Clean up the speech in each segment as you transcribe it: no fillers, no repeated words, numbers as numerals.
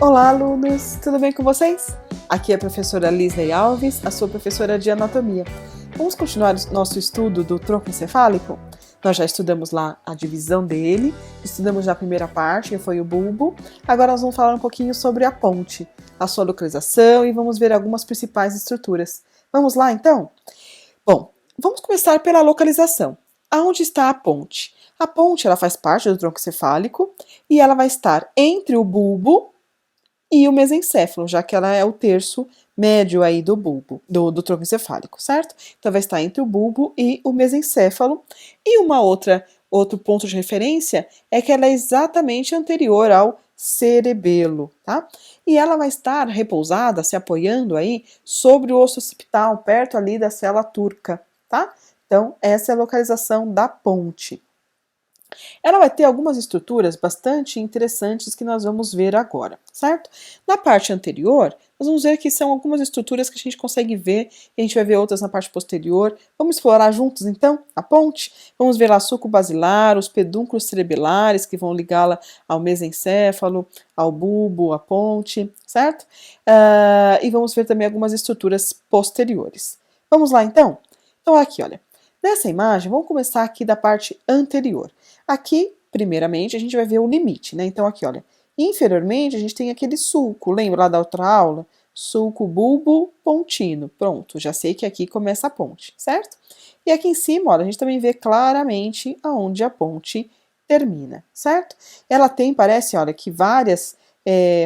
Olá, alunos! Tudo bem com vocês? Aqui é a professora Lisley Alves, a sua professora de anatomia. Vamos continuar nosso estudo do tronco encefálico? Nós já estudamos lá a divisão dele, estudamos já a primeira parte, que foi o bulbo. Agora nós vamos falar um pouquinho sobre a ponte, a sua localização e vamos ver algumas principais estruturas. Vamos lá, então? Bom, vamos começar pela localização. Aonde está a ponte? A ponte ela faz parte do tronco encefálico e ela vai estar entre o bulbo e o mesencéfalo, já que ela é o terço médio aí do bulbo, do tronco encefálico, certo? Então vai estar entre o bulbo e o mesencéfalo. E outro ponto de referência é que ela é exatamente anterior ao cerebelo, tá? E ela vai estar repousada, se apoiando aí sobre o osso occipital, perto ali da célula turca, tá? Então essa é a localização da ponte. Ela vai ter algumas estruturas bastante interessantes que nós vamos ver agora, certo? Na parte anterior, nós vamos ver que são algumas estruturas que a gente consegue ver, e a gente vai ver outras na parte posterior. Vamos explorar juntos, então, a ponte? Vamos ver lá suco basilar, os pedúnculos cerebelares, que vão ligá-la ao mesencéfalo, ao bulbo, à ponte, certo? E vamos ver também algumas estruturas posteriores. Vamos lá, então? Então, aqui, olha. Nessa imagem, vamos começar aqui da parte anterior. Aqui, primeiramente, a gente vai ver o limite, né? Então, aqui, olha, inferiormente a gente tem aquele sulco, lembra lá da outra aula? Sulco bulbo pontino. Pronto, já sei que aqui começa a ponte, certo? E aqui em cima, olha, a gente também vê claramente aonde a ponte termina, certo? Ela tem, parece, olha, que várias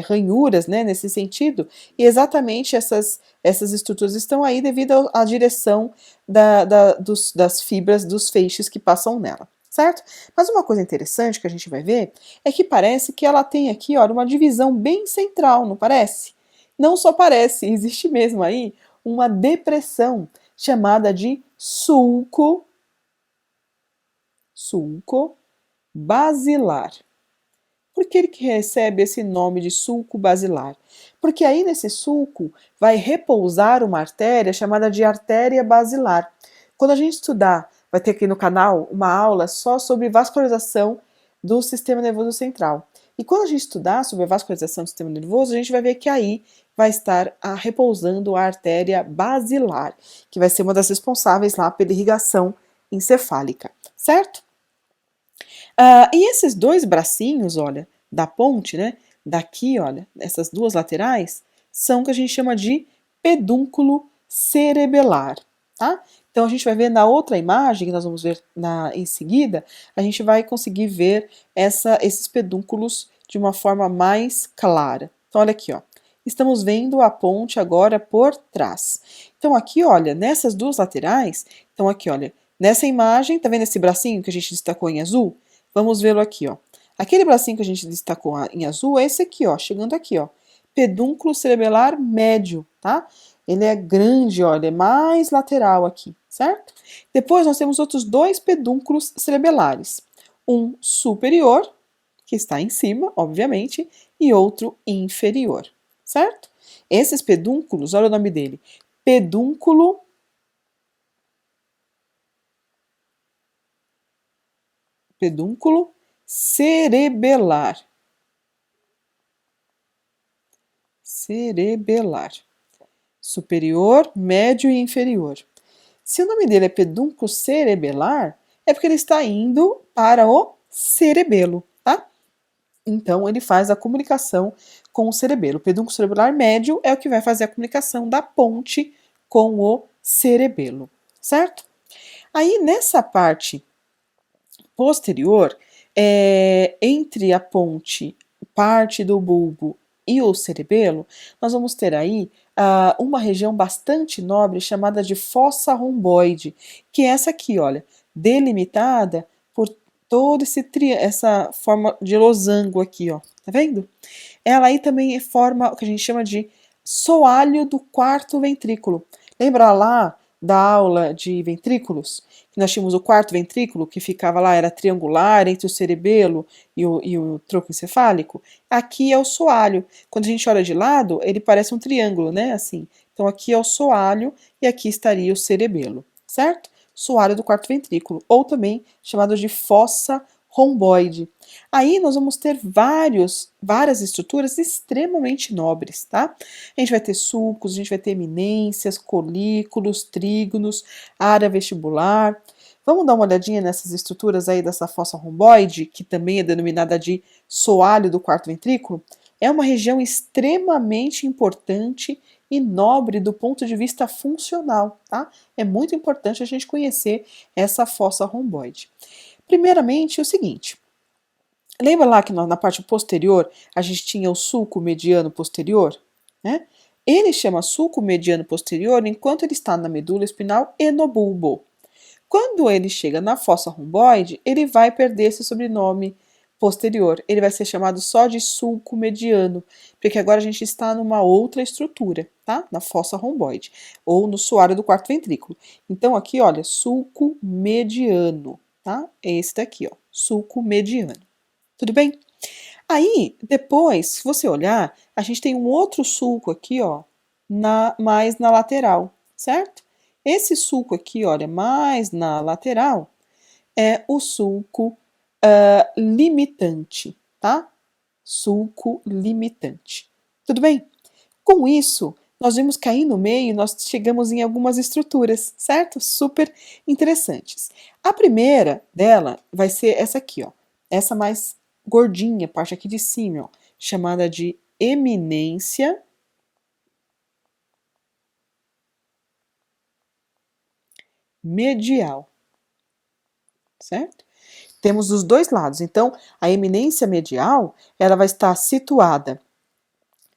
ranhuras, né, nesse sentido, e exatamente essas estruturas estão aí devido à direção das fibras dos feixes que passam nela, certo? Mas uma coisa interessante que a gente vai ver é que parece que ela tem aqui, olha, uma divisão bem central, não parece? Não só parece, existe mesmo aí uma depressão chamada de sulco basilar. Por que ele recebe esse nome de sulco basilar? Porque aí nesse sulco vai repousar uma artéria chamada de artéria basilar. Quando a gente estudar, vai ter aqui no canal uma aula só sobre vascularização do sistema nervoso central. E quando a gente estudar sobre a vascularização do sistema nervoso, a gente vai ver que aí vai estar repousando a artéria basilar, que vai ser uma das responsáveis lá pela irrigação encefálica, certo? E esses dois bracinhos, olha, da ponte, né? Daqui, olha, essas duas laterais, são o que a gente chama de pedúnculo cerebelar, tá? Então a gente vai ver na outra imagem, que nós vamos ver em seguida, a gente vai conseguir ver esses pedúnculos de uma forma mais clara. Então olha aqui, ó. Estamos vendo a ponte agora por trás. Então aqui, olha, nessas duas laterais, então aqui, olha, nessa imagem, tá vendo esse bracinho que a gente destacou em azul? Vamos vê-lo aqui, ó. Aquele bracinho que a gente destacou em azul é esse aqui, ó, chegando aqui, ó. Pedúnculo cerebelar médio, tá? Ele é grande, ó, ele é mais lateral aqui, certo? Depois nós temos outros dois pedúnculos cerebelares. Um superior, que está em cima, obviamente, e outro inferior, certo? Esses pedúnculos, olha o nome dele, pedúnculo cerebelar. Superior, médio e inferior. Se o nome dele é pedúnculo cerebelar, é porque ele está indo para o cerebelo, tá? Então ele faz a comunicação com o cerebelo. O pedúnculo cerebelar médio é o que vai fazer a comunicação da ponte com o cerebelo, certo? Aí nessa parte posterior, entre a ponte, parte do bulbo e o cerebelo, nós vamos ter aí uma região bastante nobre chamada de fossa romboide, que é essa aqui, olha, delimitada por toda essa forma de losango aqui, ó, tá vendo? Ela aí também forma o que a gente chama de soalho do quarto ventrículo. Lembra lá da aula de ventrículos? Que nós tínhamos o quarto ventrículo, que ficava lá, era triangular entre o cerebelo e o tronco encefálico? Aqui é o soalho. Quando a gente olha de lado, ele parece um triângulo, né? Assim. Então aqui é o soalho e aqui estaria o cerebelo, certo? Soalho do quarto ventrículo, ou também chamado de fossa romboide. Aí nós vamos ter várias estruturas extremamente nobres, tá? A gente vai ter sulcos, a gente vai ter eminências, colículos, trígonos, área vestibular. Vamos dar uma olhadinha nessas estruturas aí dessa fossa romboide, que também é denominada de soalho do quarto ventrículo? É uma região extremamente importante e nobre do ponto de vista funcional, tá? É muito importante a gente conhecer essa fossa romboide. Primeiramente, o seguinte, lembra lá que na parte posterior a gente tinha o sulco mediano posterior, né? Ele chama sulco mediano posterior enquanto ele está na medula espinhal e no bulbo. Quando ele chega na fossa romboide, ele vai perder esse sobrenome posterior. Ele vai ser chamado só de sulco mediano, porque agora a gente está numa outra estrutura, tá? Na fossa romboide, ou no soalho do quarto ventrículo. Então aqui, olha, sulco mediano, tá? É esse daqui, ó, sulco mediano. Tudo bem? Aí, depois, se você olhar, a gente tem um outro sulco aqui, ó, mais na lateral, certo? Esse sulco aqui, olha, mais na lateral, é o sulco limitante, tá? Sulco limitante. Tudo bem? Com isso, nós vimos que aí no meio nós chegamos em algumas estruturas, certo? Super interessantes. A primeira dela vai ser essa aqui, ó. Essa mais gordinha, parte aqui de cima, ó, chamada de eminência medial, certo? Temos os dois lados. Então, a eminência medial, ela vai estar situada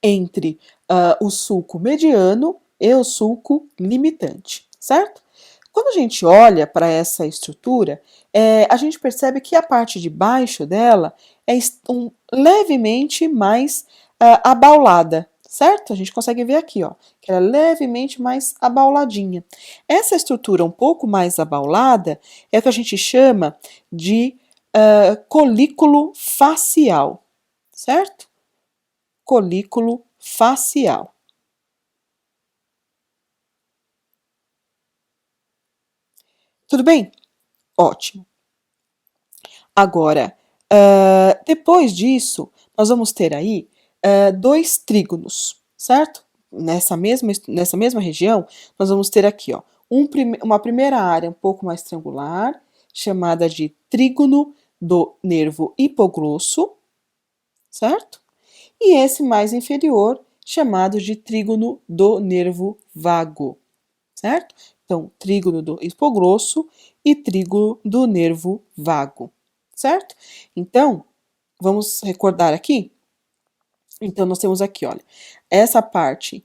entre o sulco mediano e o sulco limitante, certo? Quando a gente olha para essa estrutura, a gente percebe que a parte de baixo dela é levemente mais abaulada, certo? A gente consegue ver aqui, ó, que ela é levemente mais abauladinha. Essa estrutura um pouco mais abaulada é o que a gente chama de colículo facial, certo? Colículo facial. Tudo bem? Ótimo. Agora, depois disso, nós vamos ter aí dois trígonos, certo? Nessa mesma região, nós vamos ter aqui, ó, uma primeira área um pouco mais triangular, chamada de trígono do nervo hipoglosso, certo? E esse mais inferior, chamado de trígono do nervo vago, certo? Então, trígono do hipoglosso e trígono do nervo vago, certo? Então, vamos recordar aqui? Então, nós temos aqui, olha, essa parte.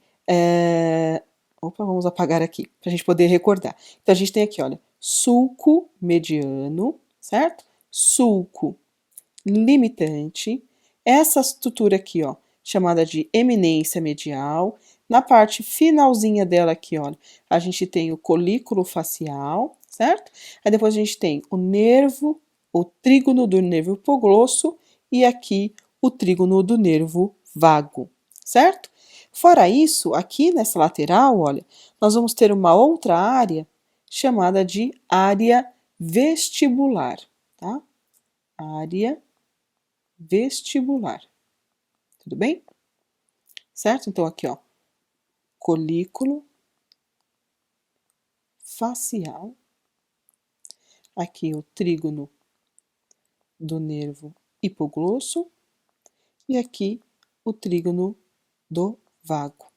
Opa, vamos apagar aqui, para a gente poder recordar. Então, a gente tem aqui, olha, sulco mediano, certo? Sulco limitante. Essa estrutura aqui, ó, chamada de eminência medial. Na parte finalzinha dela aqui, olha, a gente tem o colículo facial, certo? Aí depois a gente tem o nervo, o trígono do nervo hipoglosso e aqui o trígono do nervo vago, certo? Fora isso, aqui nessa lateral, olha, nós vamos ter uma outra área chamada de área vestibular, tá? Área vestibular. Tudo bem? Certo? Então, aqui, ó, colículo facial. Aqui o trígono do nervo hipoglosso. E aqui o trígono do vago.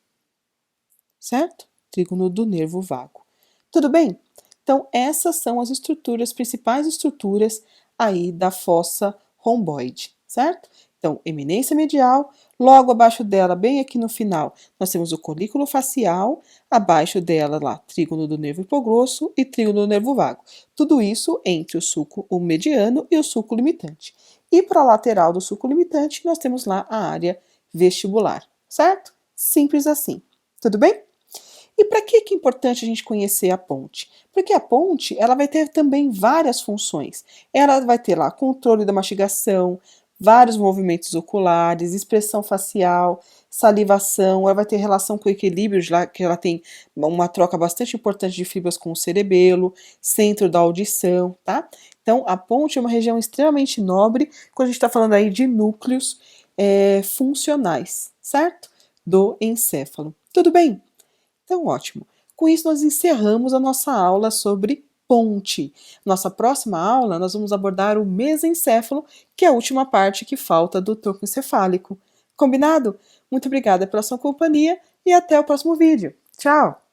Certo? Trígono do nervo vago. Tudo bem? Então, essas são as estruturas, principais estruturas aí da fossa romboide, certo? Então, eminência medial, logo abaixo dela, bem aqui no final, nós temos o colículo facial, abaixo dela lá, trígono do nervo hipoglosso e trígono do nervo vago. Tudo isso entre o sulco mediano e o sulco limitante. E para a lateral do sulco limitante, nós temos lá a área vestibular, certo? Simples assim. Tudo bem? E para que é importante a gente conhecer a ponte? Porque a ponte ela vai ter também várias funções. Ela vai ter lá controle da mastigação, vários movimentos oculares, expressão facial, salivação, ela vai ter relação com o equilíbrio, já que ela tem uma troca bastante importante de fibras com o cerebelo, centro da audição, tá? Então, a ponte é uma região extremamente nobre, quando a gente está falando aí de núcleos funcionais, certo? Do encéfalo. Tudo bem? Então, ótimo. Com isso, nós encerramos a nossa aula sobre ponte. Nossa próxima aula, nós vamos abordar o mesencéfalo, que é a última parte que falta do tronco encefálico. Combinado? Muito obrigada pela sua companhia e até o próximo vídeo. Tchau!